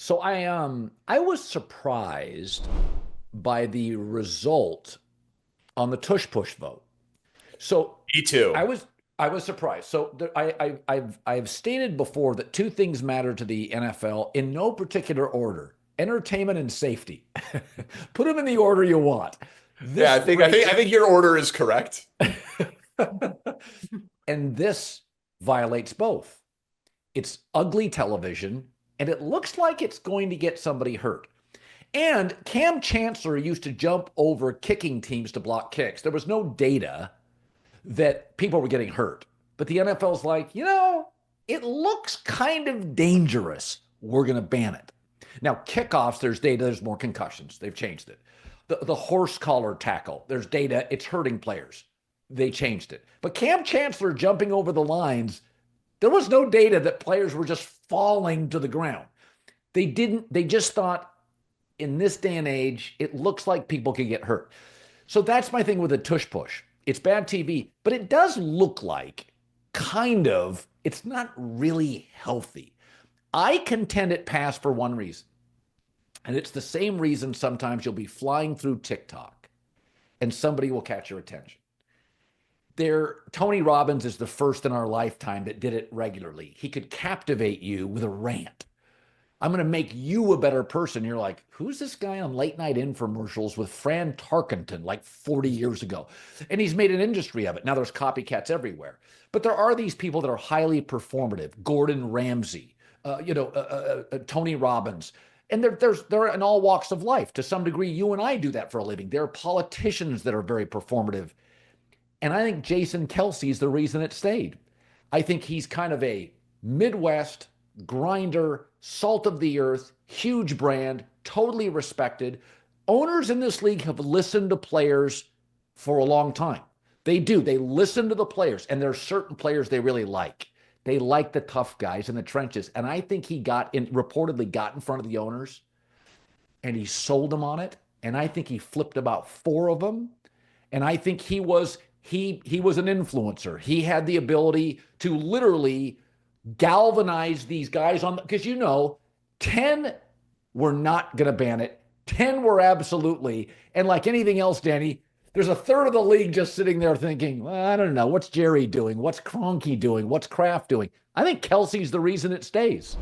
So I was surprised by the result on the Tush Push vote. So Me too. I was I was surprised. So I've stated before that two things matter to the NFL in no particular order: entertainment and safety. Put them in the order you want. Yeah, This race I think your order is correct. and this violates both. It's ugly television, and it looks like it's going to get somebody hurt. And Cam Chancellor used to jump over kicking teams to block kicks. There was no data that people were getting hurt. But the NFL's like, it looks kind of dangerous. We're going to ban it. Now, kickoffs, there's data, there's more concussions. They've changed it. The horse collar tackle, there's data, it's hurting players. They changed it. But Cam Chancellor jumping over the lines, there was no data that players were just falling to the ground. They just thought in this day and age, it looks like people can get hurt. So that's my thing with the Tush Push. It's bad TV, but it does look like it's not really healthy. I contend it passed for one reason. And it's the same reason sometimes you'll be flying through TikTok and somebody will catch your attention. Tony Robbins is the first in our lifetime that did it regularly. He could captivate you with a rant. I'm going to make you a better person. You're like, who's this guy on late night infomercials with Fran Tarkenton like 40 years ago? And he's made an industry of it. Now there's copycats everywhere. But there are these people that are highly performative. Gordon Ramsay, Tony Robbins. And they're in all walks of life. To some degree, you and I do that for a living. There are politicians that are very performative. And I think Jason Kelce is the reason it stayed. I think he's kind of a Midwest grinder, salt of the earth, huge brand, totally respected. Owners in this league have listened to players for a long time. They do. They listen to the players, and there are certain players they really like. They like the tough guys in the trenches. And I think he reportedly got in front of the owners and he sold them on it. And I think he flipped about 4 of them. And I think he was an influencer. He had the ability to literally galvanize these guys because 10 were not going to ban it. 10 were absolutely. And like anything else, Danny, there's a third of the league just sitting there thinking, well, I don't know. What's Jerry doing? What's Kroenke doing? What's Kraft doing? I think Kelsey's the reason it stays.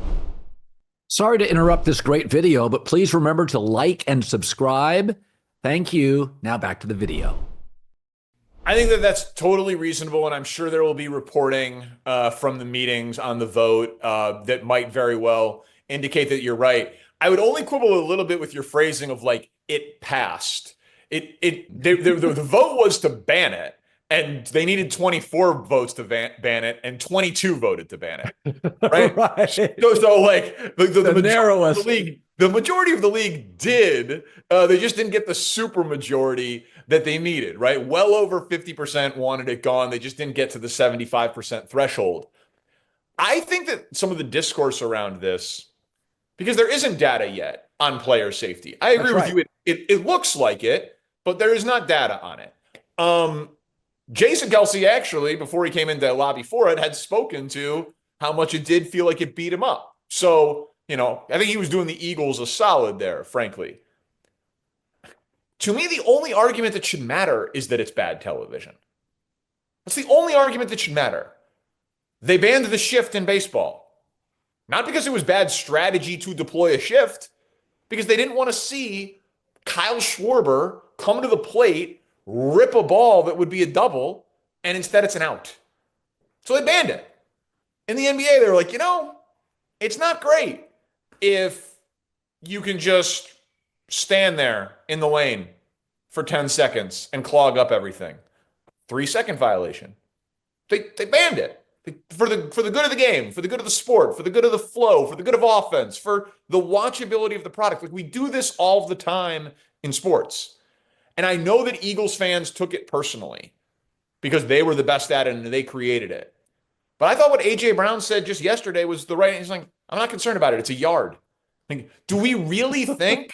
Sorry to interrupt this great video, but please remember to like and subscribe. Thank you. Now back to the video. I think that that's totally reasonable, and I'm sure there will be reporting from the meetings on the vote that might very well indicate that you're right. I would only quibble a little bit with your phrasing of like it passed. The vote was to ban it, and they needed 24 votes to ban it, and 22 voted to ban it. Right? Right. So like the narrowest. The majority of the league did. They just didn't get the super majority that they needed, right? Well over 50% wanted it gone. They just didn't get to the 75% threshold. I think that some of the discourse around this, because there isn't data yet on player safety. I agree with you. It looks like it, but there is not data on it. Jason Kelce actually, before he came into the lobby for it, had spoken to how much it did feel like it beat him up. So, I think he was doing the Eagles a solid there, frankly. To me, the only argument that should matter is that it's bad television. That's the only argument that should matter. They banned the shift in baseball. Not because it was bad strategy to deploy a shift, because they didn't want to see Kyle Schwarber come to the plate, rip a ball that would be a double, and instead it's an out. So they banned it. In the NBA, they were like, it's not great if you can just stand there in the lane for 10 seconds and clog up everything. 3-second violation. They banned it for the good of the game, for the good of the sport, for the good of the flow, for the good of offense, for the watchability of the product. Like we do this all the time in sports. And I know that Eagles fans took it personally because they were the best at it and they created it. But I thought what A.J. Brown said just yesterday was the right. He's like, I'm not concerned about it. It's a yard. Like, do we really think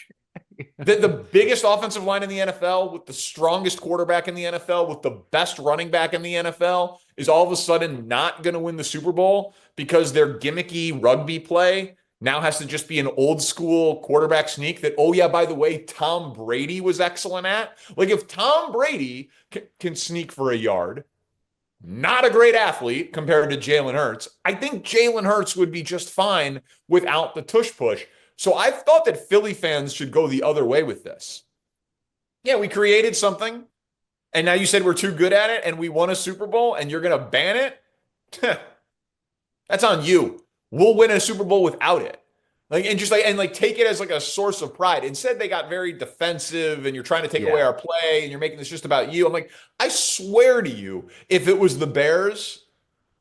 that the biggest offensive line in the NFL, with the strongest quarterback in the NFL, with the best running back in the NFL, is all of a sudden not going to win the Super Bowl because their gimmicky rugby play now has to just be an old school quarterback sneak that, oh yeah, by the way, Tom Brady was excellent at. Like if Tom Brady can sneak for a yard, not a great athlete compared to Jalen Hurts, I think Jalen Hurts would be just fine without the tush push. So I've thought that Philly fans should go the other way with this. Yeah, we created something, and now you said we're too good at it, and we won a Super Bowl, and you're going to ban it? That's on you. We'll win a Super Bowl without it. Like, and just like, and like take it as like a source of pride. Instead, they got very defensive and you're trying to take away Yeah. our play and you're making this just about you. I'm like, I swear to you, if it was the Bears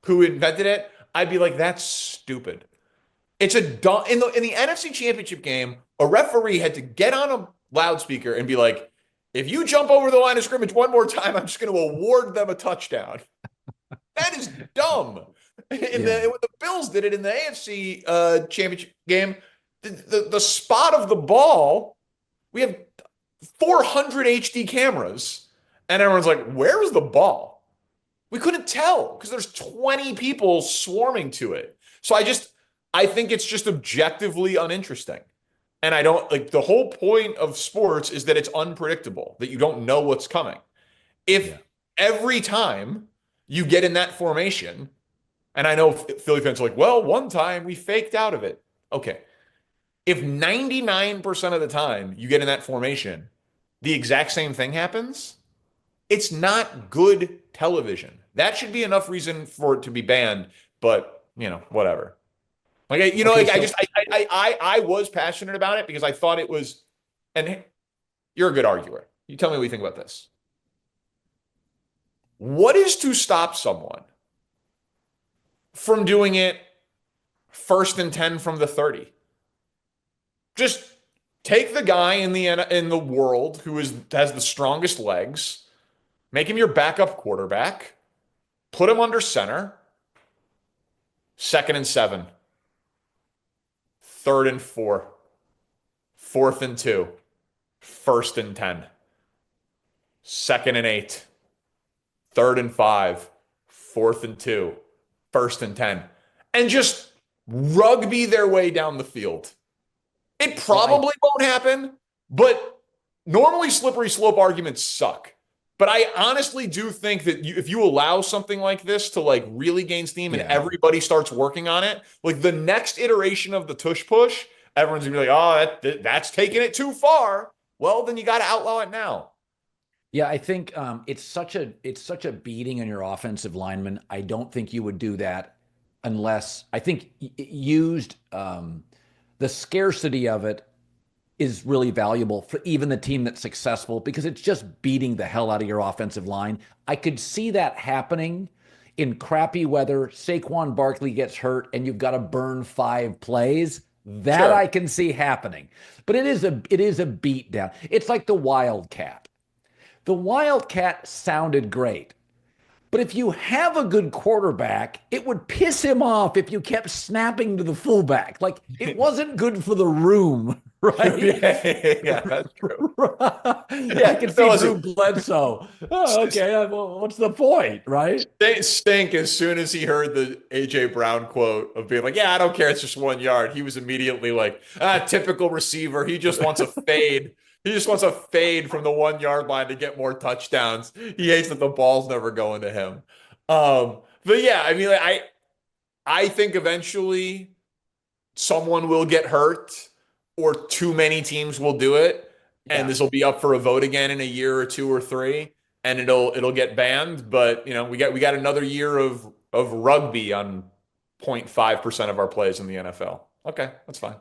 who invented it, I'd be like, that's stupid. It's a dumb in the NFC Championship game, a referee had to get on a loudspeaker and be like, if you jump over the line of scrimmage one more time, I'm just going to award them a touchdown. That is dumb. When the Bills did it in the AFC Championship game, the spot of the ball, we have 400 HD cameras, and everyone's like, "Where's the ball?" We couldn't tell because there's 20 people swarming to it. So I think it's just objectively uninteresting. And I don't like the whole point of sports is that it's unpredictable, that you don't know what's coming. If every time you get in that formation, and I know Philly fans are like, well, one time we faked out of it. Okay. If 99% of the time you get in that formation, the exact same thing happens, it's not good television. That should be enough reason for it to be banned, but whatever. Like, Okay, I was passionate about it because I thought it was, and you're a good arguer. You tell me what you think about this. What is to stop someone from doing it 1st and 10 from the 30? Just take the guy in the world who has the strongest legs, make him your backup quarterback, put him under center, 2nd and 7, 3rd and 4, 4th and 2, 1st and 10, 2nd and 8, 3rd and 5, 4th and 2, 1st and 10, and just rugby their way down the field. It probably won't happen, but normally slippery slope arguments suck. But I honestly do think that if you allow something like this to like really gain steam and everybody starts working on it, like the next iteration of the tush push, everyone's gonna be like, oh, that's taking it too far. Well, then you got to outlaw it now. Yeah, I think it's such a beating on your offensive lineman. I don't think you would do that unless I think used the scarcity of it is really valuable for even the team that's successful because it's just beating the hell out of your offensive line. I could see that happening in crappy weather. Saquon Barkley gets hurt and you've got to burn 5 plays. That I can see happening. But it is a beat down. It's like the Wildcat. The Wildcat sounded great. But if you have a good quarterback, it would piss him off if you kept snapping to the fullback. Like it wasn't good for the room, right? Yeah, that's true. I can see Drew Bledsoe. Oh, okay, well, what's the point, right? Stink as soon as he heard the AJ Brown quote of being like, "Yeah, I don't care, it's just 1 yard." He was immediately like, typical receiver. He just wants a fade. He just wants a fade from the 1 yard line to get more touchdowns. He hates that the ball's never going to him. But yeah, I mean, I think eventually someone will get hurt or too many teams will do it. And this will be up for a vote again in a year or 2 or 3, and it'll get banned. But we got another year of rugby on 0.5% of our plays in the NFL. Okay, that's fine.